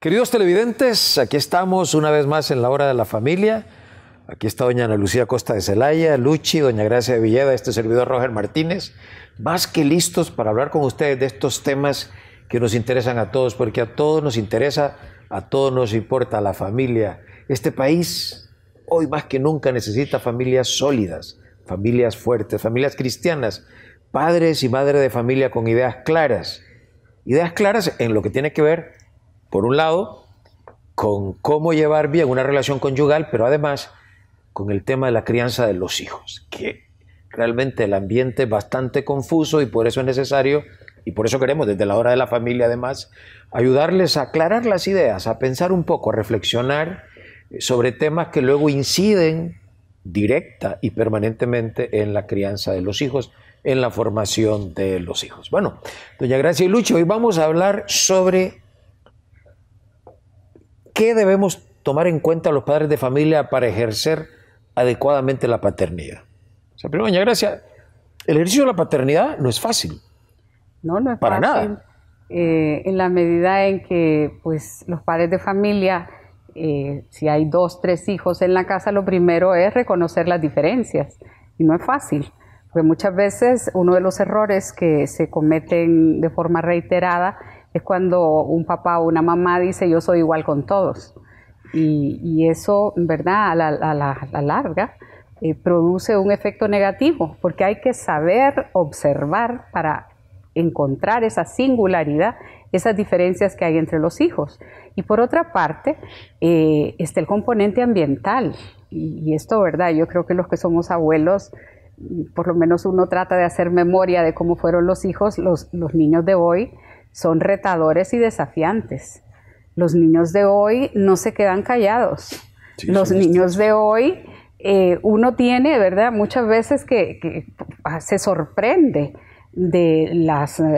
Queridos televidentes, aquí estamos una vez más en la hora de la familia. Aquí está doña Ana Lucía Costa de Celaya, Luchi, doña Gracia de Villeda, este servidor Roger Martínez, más que listos para hablar con ustedes de estos temas que nos interesan a todos, porque a todos nos interesa, a todos nos importa la familia. Este país hoy más que nunca necesita familias sólidas, familias fuertes, familias cristianas, padres y madres de familia con ideas claras en lo que tiene que ver, por un lado, con cómo llevar bien una relación conyugal, pero además con el tema de la crianza de los hijos, que realmente el ambiente es bastante confuso y por eso es necesario, y por eso queremos desde la hora de la familia además, ayudarles a aclarar las ideas, a pensar un poco, a reflexionar sobre temas que luego inciden directa y permanentemente en la crianza de los hijos, en la formación de los hijos. Bueno, doña Gracia y Lucho, hoy vamos a hablar sobre qué debemos tomar en cuenta los padres de familia para ejercer adecuadamente la paternidad. O sea, primero, doña Gracia, el ejercicio de la paternidad no es fácil. No es para fácil. Nada. En la medida en que pues, los padres de familia, si hay 2, 3 hijos en la casa, lo primero es reconocer las diferencias. Y no es fácil, porque muchas veces uno de los errores que se cometen de forma reiterada es cuando un papá o una mamá dice yo soy igual con todos. Y eso, ¿verdad? A la larga produce un efecto negativo, porque hay que saber observar para encontrar esa singularidad, esas diferencias que hay entre los hijos. Y por otra parte, está el componente ambiental. Y esto, ¿verdad? Yo creo que los que somos abuelos, por lo menos uno trata de hacer memoria de cómo fueron los hijos. Los niños de hoy son retadores y desafiantes. Los niños de hoy no se quedan callados. Sí, los niños de hoy, uno tiene, ¿verdad? Muchas veces que se sorprende de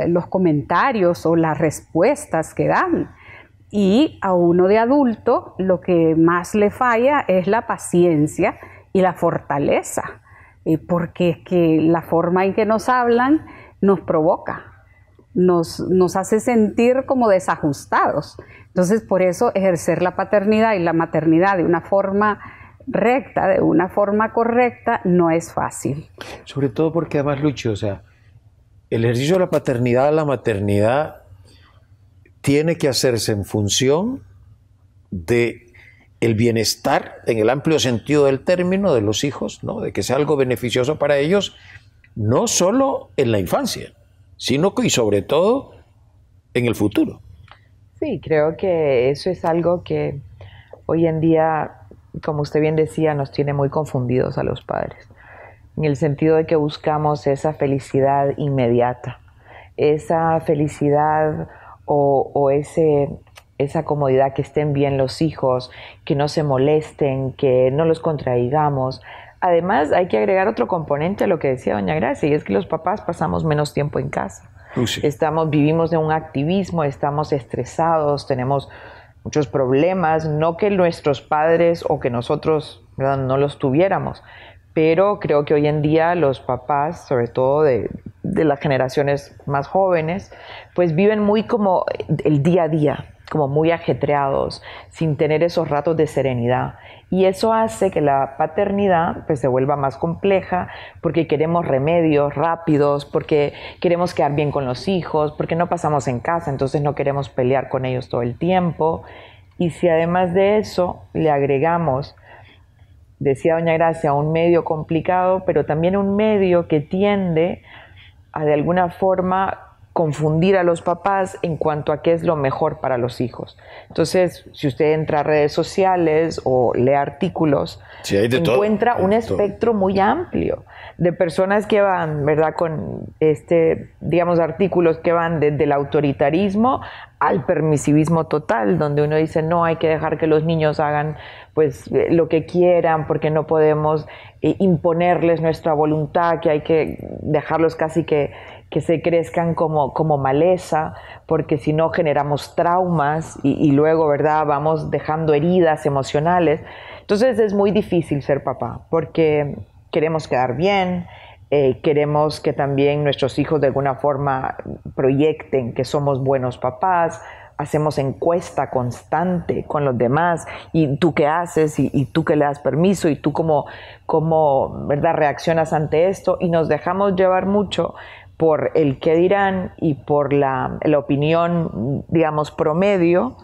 los comentarios o las respuestas que dan. Y a uno de adulto lo que más le falla es la paciencia y la fortaleza, porque es que la forma en que nos hablan nos provoca. Nos hace sentir como desajustados. Entonces, por eso ejercer la paternidad y la maternidad de una forma recta, de una forma correcta, no es fácil. Sobre todo porque además, Lucho, o sea, el ejercicio de la paternidad, la maternidad, tiene que hacerse en función de el bienestar, en el amplio sentido del término, de los hijos, ¿no? De que sea algo beneficioso para ellos, no solo en la infancia, sino que y sobre todo en el futuro. Sí, creo que eso es algo que hoy en día, como usted bien decía, nos tiene muy confundidos a los padres, en el sentido de que buscamos esa felicidad inmediata, esa felicidad o esa comodidad, que estén bien los hijos, que no se molesten, que no los contradigamos. Además, hay que agregar otro componente a lo que decía doña Gracia, y es que los papás pasamos menos tiempo en casa. Sí. Vivimos de un activismo, estamos estresados, tenemos muchos problemas, no que nuestros padres o que nosotros, ¿verdad?, no los tuviéramos, pero creo que hoy en día los papás, sobre todo de las generaciones más jóvenes, pues viven muy como el día a día, como muy ajetreados, sin tener esos ratos de serenidad. Y eso hace que la paternidad pues, se vuelva más compleja, porque queremos remedios rápidos, porque queremos quedar bien con los hijos, porque no pasamos en casa, entonces no queremos pelear con ellos todo el tiempo. Y si además de eso le agregamos, decía doña Gracia, un medio complicado, pero también un medio que tiende a de alguna forma confundir a los papás en cuanto a qué es lo mejor para los hijos. Entonces, si usted entra a redes sociales o lee artículos, sí, encuentra un espectro muy amplio de personas que van, ¿verdad?, con digamos, artículos que van desde el autoritarismo al permisivismo total, donde uno dice, no, hay que dejar que los niños hagan pues lo que quieran, porque no podemos imponerles nuestra voluntad, que hay que dejarlos casi que se crezcan como maleza, porque si no generamos traumas y luego, ¿verdad?, vamos dejando heridas emocionales. Entonces es muy difícil ser papá, porque queremos quedar bien, queremos que también nuestros hijos de alguna forma proyecten que somos buenos papás, hacemos encuesta constante con los demás, y tú qué haces, y tú qué le das permiso, y tú cómo ¿verdad?, reaccionas ante esto, y nos dejamos llevar mucho por el qué dirán y por la opinión, digamos, promedio,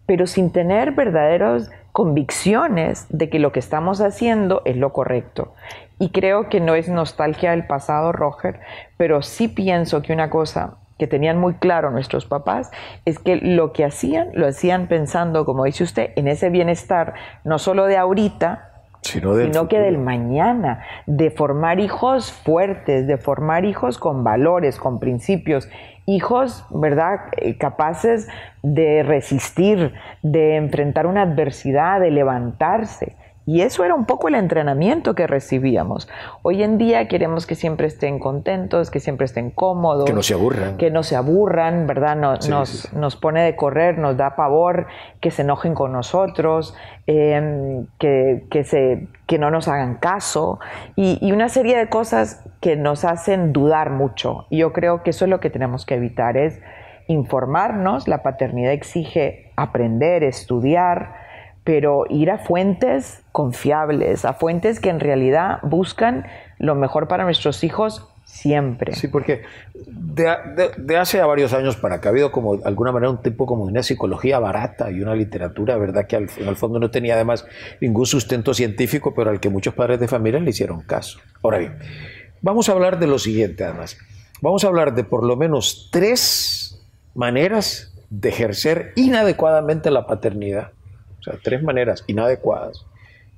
pero sin tener verdaderas convicciones de que lo que estamos haciendo es lo correcto. Y creo que no es nostalgia del pasado, Roger, pero sí pienso que una cosa que tenían muy claro nuestros papás es que lo que hacían, lo hacían pensando, como dice usted, en ese bienestar, no solo de ahorita, sino que del mañana, de formar hijos fuertes, de formar hijos con valores, con principios, hijos, ¿verdad?, capaces de resistir, de enfrentar una adversidad, de levantarse. Y eso era un poco el entrenamiento que recibíamos. Hoy en día queremos que siempre estén contentos, que siempre estén cómodos. Que no se aburran. Que no se aburran, ¿verdad? Nos pone de correr, nos da pavor, que se enojen con nosotros, que no nos hagan caso. Y una serie de cosas que nos hacen dudar mucho. Y yo creo que eso es lo que tenemos que evitar, es informarnos. La paternidad exige aprender, estudiar, pero ir a fuentes confiables, a fuentes que en realidad buscan lo mejor para nuestros hijos siempre. Sí, porque de hace varios años para acá ha habido como, de alguna manera, un tipo como de una psicología barata y una literatura, ¿verdad?, que al fondo no tenía además ningún sustento científico, pero al que muchos padres de familia le hicieron caso. Ahora bien, vamos a hablar de lo siguiente además. Vamos a hablar de por lo menos 3 maneras de ejercer inadecuadamente la paternidad. O sea, 3 maneras inadecuadas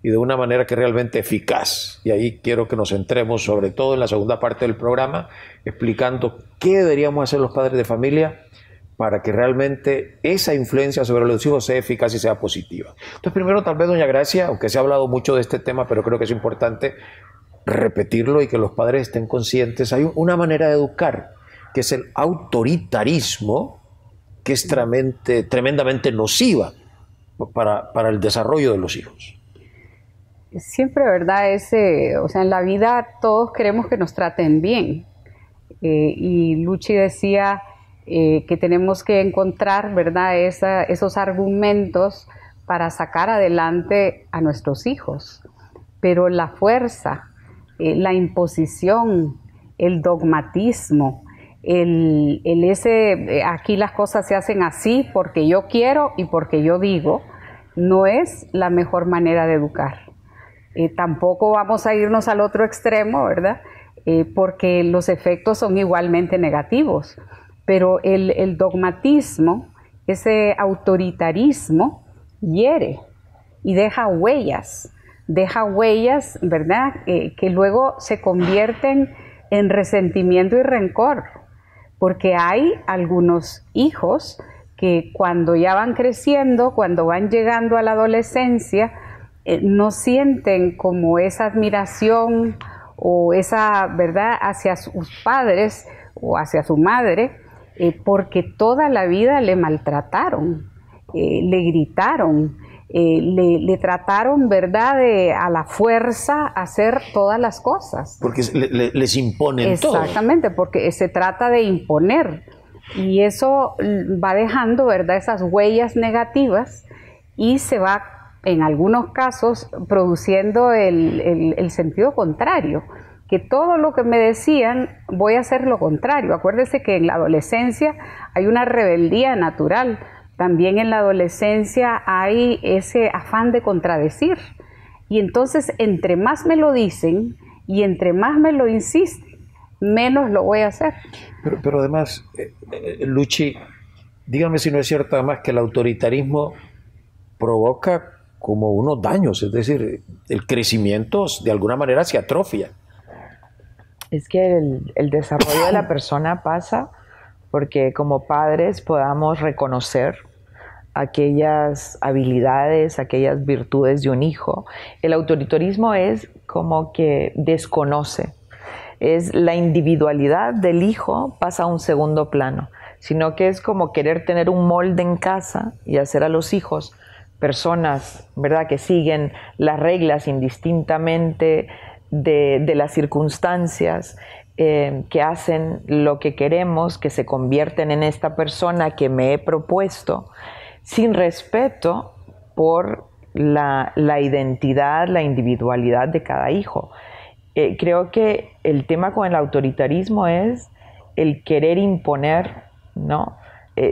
y de una manera que es realmente eficaz. Y ahí quiero que nos centremos, sobre todo en la segunda parte del programa, explicando qué deberíamos hacer los padres de familia para que realmente esa influencia sobre los hijos sea eficaz y sea positiva. Entonces, primero, tal vez, doña Gracia, aunque se ha hablado mucho de este tema, pero creo que es importante repetirlo y que los padres estén conscientes. Hay una manera de educar, que es el autoritarismo, que es tremendamente nociva para el desarrollo de los hijos. Siempre, ¿verdad? O sea, en la vida todos queremos que nos traten bien. Y Luchi decía que tenemos que encontrar, ¿verdad?, esos argumentos para sacar adelante a nuestros hijos. Pero la fuerza, la imposición, el dogmatismo, aquí las cosas se hacen así porque yo quiero y porque yo digo, no es la mejor manera de educar. Tampoco vamos a irnos al otro extremo, ¿verdad? Porque los efectos son igualmente negativos. Pero el dogmatismo, ese autoritarismo, hiere y deja huellas, ¿verdad? Que luego se convierten en resentimiento y rencor. Porque hay algunos hijos que cuando ya van creciendo, cuando van llegando a la adolescencia, no sienten como esa admiración o esa, ¿verdad?, hacia sus padres o hacia su madre, porque toda la vida le maltrataron, le gritaron, le trataron, ¿verdad?, a la fuerza hacer todas las cosas. Porque les imponen todo. Exactamente, porque se trata de imponer. Y eso va dejando, ¿verdad?, esas huellas negativas y se va, en algunos casos, produciendo el sentido contrario. Que todo lo que me decían, voy a hacer lo contrario. Acuérdese que en la adolescencia hay una rebeldía natural. También en la adolescencia hay ese afán de contradecir. Y entonces, entre más me lo dicen y entre más me lo insisten, menos lo voy a hacer. Pero además, Luchi, dígame si no es cierto además que el autoritarismo provoca como unos daños, es decir, el crecimiento de alguna manera se atrofia. Es que el desarrollo de la persona pasa porque como padres podamos reconocer aquellas habilidades, aquellas virtudes de un hijo. El autoritarismo es como que desconoce. Es la individualidad del hijo pasa a un segundo plano, sino que es como querer tener un molde en casa y hacer a los hijos personas, ¿verdad?, que siguen las reglas indistintamente de las circunstancias, que hacen lo que queremos, que se convierten en esta persona que me he propuesto, sin respeto por la identidad, la individualidad de cada hijo. Creo que el tema con el autoritarismo es el querer imponer, ¿no?,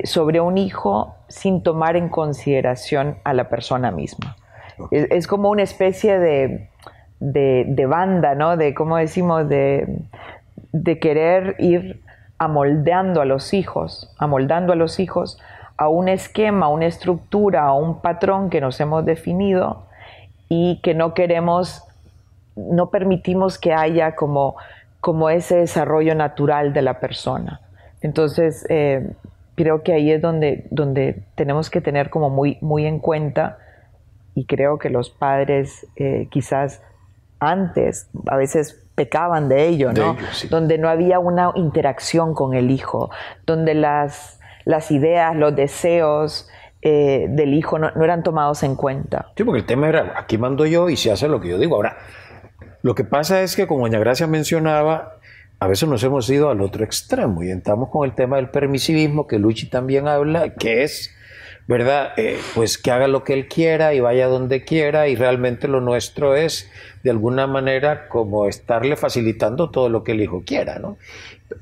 sobre un hijo sin tomar en consideración a la persona misma. Es como una especie de banda, ¿no?, de, ¿cómo decimos?, de querer ir amoldando a los hijos a un esquema, a una estructura, a un patrón que nos hemos definido y que no permitimos que haya como ese desarrollo natural de la persona. Entonces, creo que ahí es donde tenemos que tener como muy en cuenta, y creo que los padres quizás antes a veces pecaban de ello, ¿no? Sí. Donde no había una interacción con el hijo, donde las ideas, los deseos del hijo no eran tomados en cuenta. Sí, porque el tema era, aquí mando yo y se hace lo que yo digo. Ahora, lo que pasa es que, como doña Gracia mencionaba, a veces nos hemos ido al otro extremo y entramos con el tema del permisivismo, que Luchi también habla, que es, ¿verdad?, pues que haga lo que él quiera y vaya donde quiera, y realmente lo nuestro es, de alguna manera, como estarle facilitando todo lo que el hijo quiera, ¿no?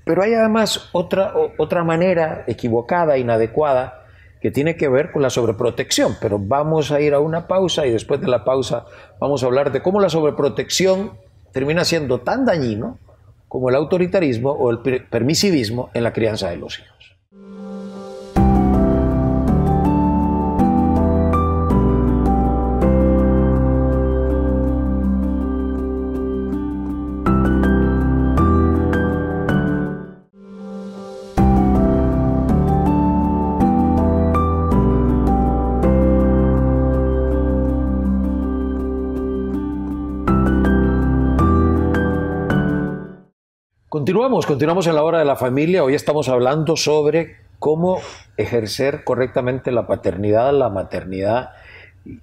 Pero hay además otra manera equivocada, inadecuada, que tiene que ver con la sobreprotección. Pero vamos a ir a una pausa y después de la pausa vamos a hablar de cómo la sobreprotección termina siendo tan dañino como el autoritarismo o el permisivismo en la crianza de los hijos. Continuamos en la hora de la familia. Hoy estamos hablando sobre cómo ejercer correctamente la paternidad, la maternidad,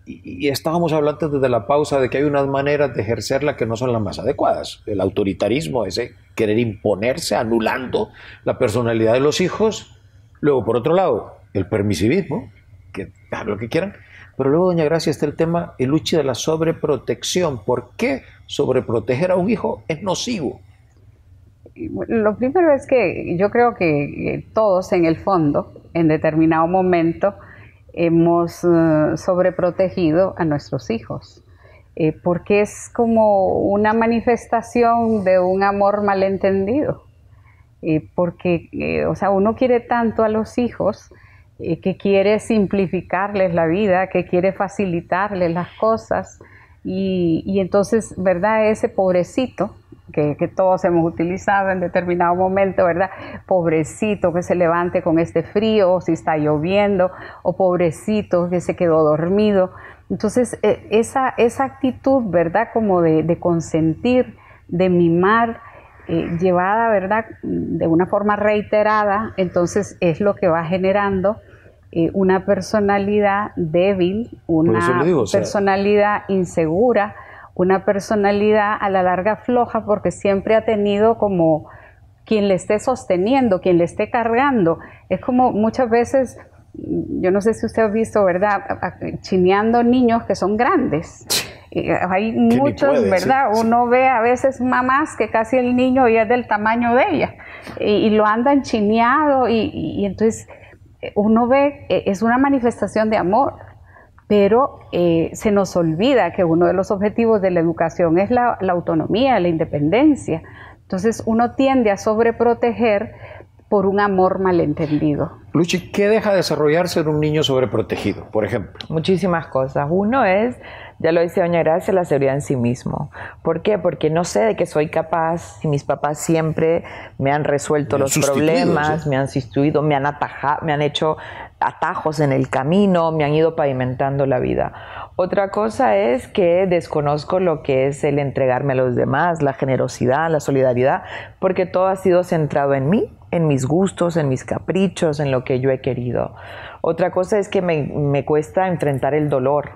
y estábamos hablando desde la pausa de que hay unas maneras de ejercerla que no son las más adecuadas. El autoritarismo, ese querer imponerse, anulando la personalidad de los hijos. Luego, por otro lado, el permisivismo, que hagan lo que quieran. Pero luego, doña Gracia, está el tema, el Luchi, de la sobreprotección. ¿Por qué sobreproteger a un hijo es nocivo? Lo primero es que yo creo que todos en el fondo, en determinado momento, hemos sobreprotegido a nuestros hijos, porque es como una manifestación de un amor malentendido, porque o sea, uno quiere tanto a los hijos que quiere simplificarles la vida, que quiere facilitarles las cosas, y entonces, ¿verdad?, ese pobrecito que todos hemos utilizado en determinado momento, ¿verdad? Pobrecito que se levante con este frío, o si está lloviendo, o pobrecito que se quedó dormido. Entonces, esa actitud, ¿verdad?, como de consentir, de mimar, llevada, ¿verdad?, de una forma reiterada, entonces es lo que va generando una personalidad débil, una personalidad insegura, una personalidad a la larga floja, porque siempre ha tenido como quien le esté sosteniendo, quien le esté cargando. Es como muchas veces, yo no sé si usted ha visto, ¿verdad?, chineando niños que son grandes. Hay muchos, ¿verdad? Sí, uno ve a veces mamás que casi el niño ya es del tamaño de ella y lo andan chineado y entonces uno ve, es una manifestación de amor. Pero se nos olvida que uno de los objetivos de la educación es la autonomía, la independencia. Entonces uno tiende a sobreproteger por un amor malentendido. Luchi, ¿qué deja de desarrollarse en un niño sobreprotegido, por ejemplo? Muchísimas cosas. Uno es, ya lo dice doña Gracia, la seguridad en sí mismo. ¿Por qué? Porque no sé de qué soy capaz, si mis papás siempre me han resuelto los problemas, ¿sí?, me han sustituido, me han atajado, me han hecho atajos en el camino, me han ido pavimentando la vida. Otra cosa es que desconozco lo que es el entregarme a los demás, la generosidad, la solidaridad, porque todo ha sido centrado en mí, en mis gustos, en mis caprichos, en lo que yo he querido. Otra cosa es que me cuesta enfrentar el dolor,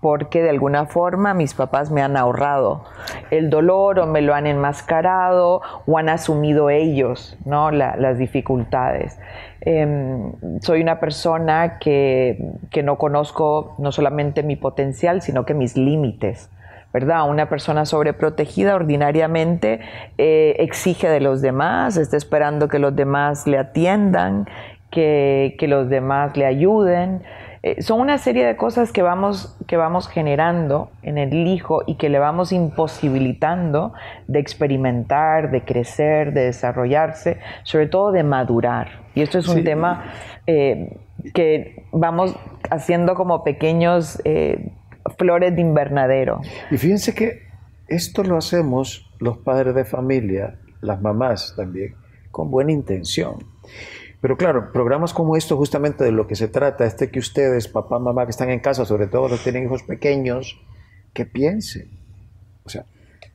porque de alguna forma mis papás me han ahorrado el dolor o me lo han enmascarado o han asumido ellos, ¿no? Las dificultades. Soy una persona que no conozco no solamente mi potencial, sino que mis límites, ¿verdad? Una persona sobreprotegida ordinariamente exige de los demás, está esperando que los demás le atiendan, que los demás le ayuden. Son una serie de cosas que vamos generando en el hijo y que le vamos imposibilitando de experimentar, de crecer, de desarrollarse, sobre todo de madurar. Y esto es un tema que vamos haciendo como pequeños flores de invernadero. Y fíjense que esto lo hacemos los padres de familia, las mamás también, con buena intención. Pero claro, programas como esto justamente de lo que se trata es de que ustedes, papá, mamá, que están en casa, sobre todo los que tienen hijos pequeños, que piensen. O sea,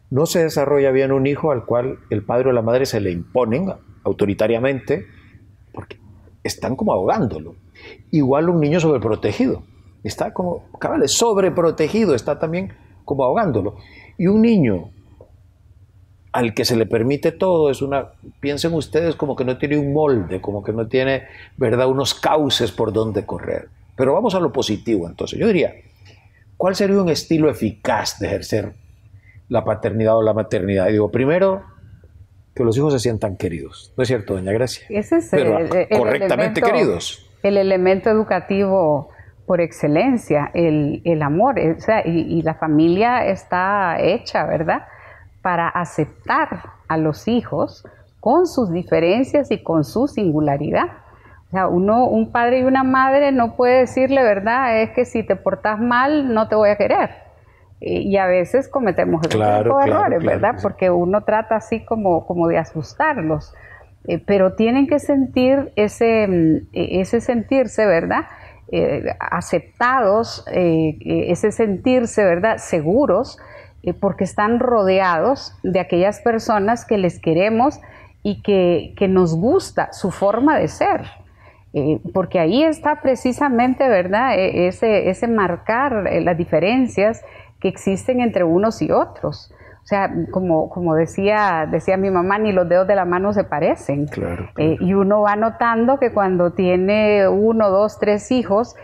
no se desarrolla bien un hijo al cual el padre o la madre se le imponen autoritariamente porque están como ahogándolo. Igual un niño sobreprotegido. Está como, cabal, sobreprotegido, está también como ahogándolo. Y un niño al que se le permite todo, piensen ustedes como que no tiene un molde, como que no tiene, ¿verdad?, unos cauces por donde correr. Pero vamos a lo positivo entonces. Yo diría, ¿cuál sería un estilo eficaz de ejercer la paternidad o la maternidad? Y digo, primero, que los hijos se sientan queridos. ¿No es cierto, doña Gracia? Ese es pero correctamente queridos. El elemento educativo por excelencia, el amor. O sea, y la familia está hecha, ¿verdad?, para aceptar a los hijos con sus diferencias y con su singularidad. O sea, un padre y una madre no puede decirle, ¿verdad?, es que si te portas mal no te voy a querer. Y a veces cometemos errores, ¿verdad? Sí. Porque uno trata así como de asustarlos. Pero tienen que sentir ese sentirse, ¿verdad?, aceptados, ese sentirse, ¿verdad?, seguros, porque están rodeados de aquellas personas que les queremos y que nos gusta su forma de ser. Porque ahí está precisamente, ¿verdad?, ese marcar las diferencias que existen entre unos y otros. O sea, como decía mi mamá, ni los dedos de la mano se parecen. Claro. Y uno va notando que cuando tiene 1, 2, 3 hijos,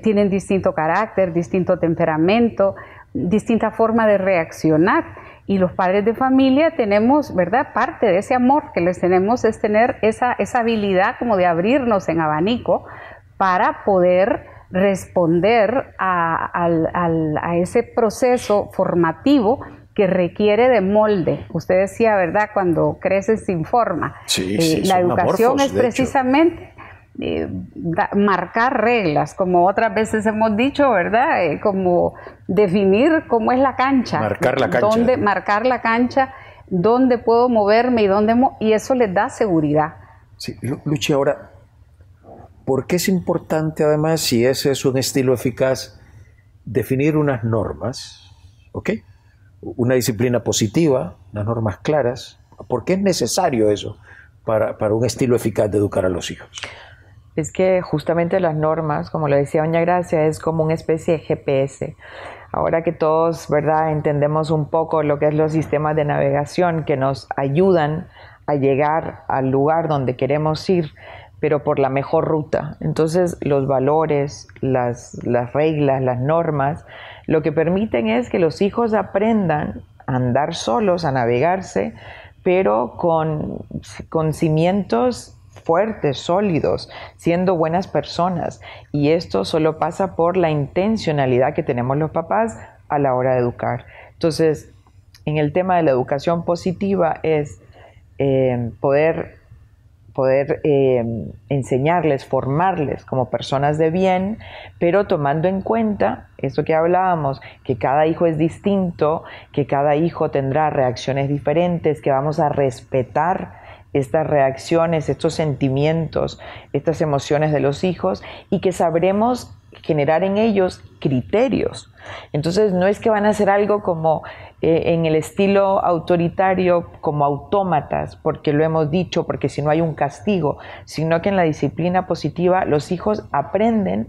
tienen distinto carácter, distinto temperamento, distinta forma de reaccionar. Y los padres de familia tenemos, ¿verdad?, parte de ese amor que les tenemos es tener esa habilidad como de abrirnos en abanico para poder responder a ese proceso formativo que requiere de molde. Usted decía, ¿verdad?, cuando creces sin forma. Sí, la educación es precisamente marcar reglas, como otras veces hemos dicho, ¿verdad?, como definir cómo es la cancha. Marcar la cancha. Marcar la cancha, dónde puedo moverme y eso les da seguridad. Sí, Luchi, ahora, ¿por qué es importante además, si ese es un estilo eficaz, definir unas normas, ¿ok?, una disciplina positiva, unas normas claras? ¿Por qué es necesario eso para un estilo eficaz de educar a los hijos? Es que justamente las normas, como lo decía doña Gracia, es como una especie de GPS. Ahora que todos, ¿verdad?, entendemos un poco lo que es los sistemas de navegación que nos ayudan a llegar al lugar donde queremos ir, pero por la mejor ruta. Entonces, los valores, las reglas, las normas, lo que permiten es que los hijos aprendan a andar solos, a navegarse, pero con cimientos fuertes, sólidos, siendo buenas personas. Y esto solo pasa por la intencionalidad que tenemos los papás a la hora de educar. Entonces, en el tema de la educación positiva es poder enseñarles, formarles como personas de bien, pero tomando en cuenta esto que hablábamos, que cada hijo es distinto, que cada hijo tendrá reacciones diferentes, que vamos a respetar estas reacciones, estos sentimientos, estas emociones de los hijos y que sabremos generar en ellos criterios. Entonces no es que van a hacer algo como en el estilo autoritario, como autómatas, porque lo hemos dicho, porque si no hay un castigo, sino que en la disciplina positiva los hijos aprenden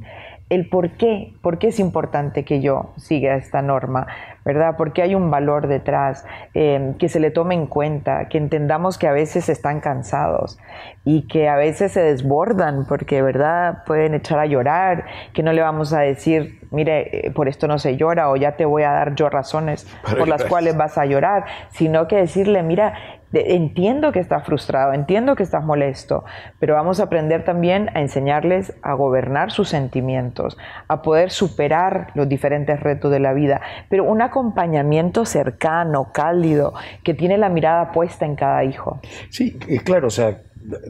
el por qué es importante que yo siga esta norma, ¿verdad? Porque hay un valor detrás, que se le tome en cuenta, que entendamos que a veces están cansados y que a veces se desbordan porque, ¿verdad?, pueden echar a llorar, que no le vamos a decir, mire, por esto no se llora, o ya te voy a dar yo razones por las cuales vas a llorar, sino que decirle, mira, entiendo que estás frustrado, entiendo que estás molesto, pero vamos a aprender también a enseñarles a gobernar sus sentimientos, a poder superar los diferentes retos de la vida, pero un acompañamiento cercano, cálido, que tiene la mirada puesta en cada hijo. Sí, y claro, o sea,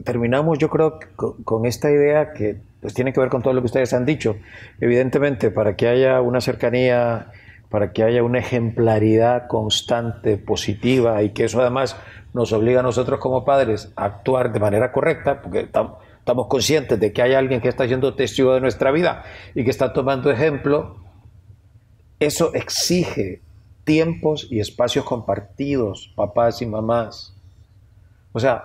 terminamos yo creo con esta idea que pues tiene que ver con todo lo que ustedes han dicho. Evidentemente, para que haya una cercanía, para que haya una ejemplaridad constante, positiva, y que eso además nos obliga a nosotros como padres a actuar de manera correcta, porque estamos conscientes de que hay alguien que está siendo testigo de nuestra vida y que está tomando ejemplo. Eso exige tiempos y espacios compartidos, papás y mamás. O sea,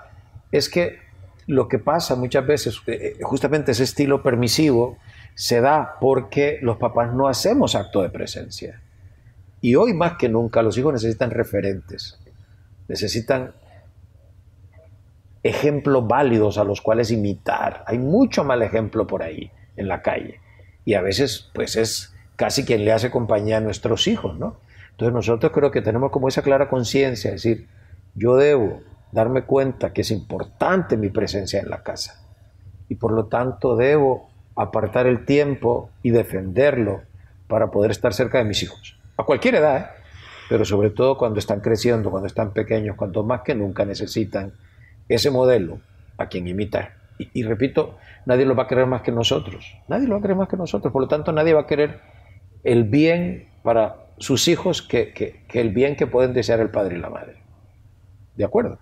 es que lo que pasa muchas veces, justamente ese estilo permisivo, se da porque los papás no hacemos acto de presencia. Y hoy más que nunca los hijos necesitan referentes, necesitan ejemplos válidos a los cuales imitar. Hay mucho mal ejemplo por ahí en la calle y a veces pues es casi quien le hace compañía a nuestros hijos, ¿no? Entonces nosotros creo que tenemos como esa clara conciencia, es decir, yo debo darme cuenta que es importante mi presencia en la casa y por lo tanto debo apartar el tiempo y defenderlo para poder estar cerca de mis hijos, a cualquier edad, ¿eh? Pero sobre todo cuando están creciendo, cuando están pequeños, cuando más que nunca necesitan ese modelo a quien imitar. Y repito, nadie lo va a querer más que nosotros. Nadie lo va a querer más que nosotros. Por lo tanto, nadie va a querer el bien para sus hijos que el bien que pueden desear el padre y la madre. ¿De acuerdo?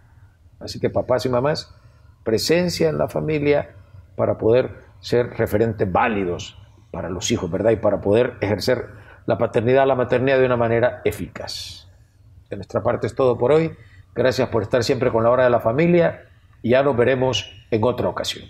Así que papás y mamás, presencia en la familia para poder ser referentes válidos para los hijos, ¿verdad? Y para poder ejercer la paternidad, la maternidad de una manera eficaz. De nuestra parte es todo por hoy. Gracias por estar siempre con la hora de la familia y ya nos veremos en otra ocasión.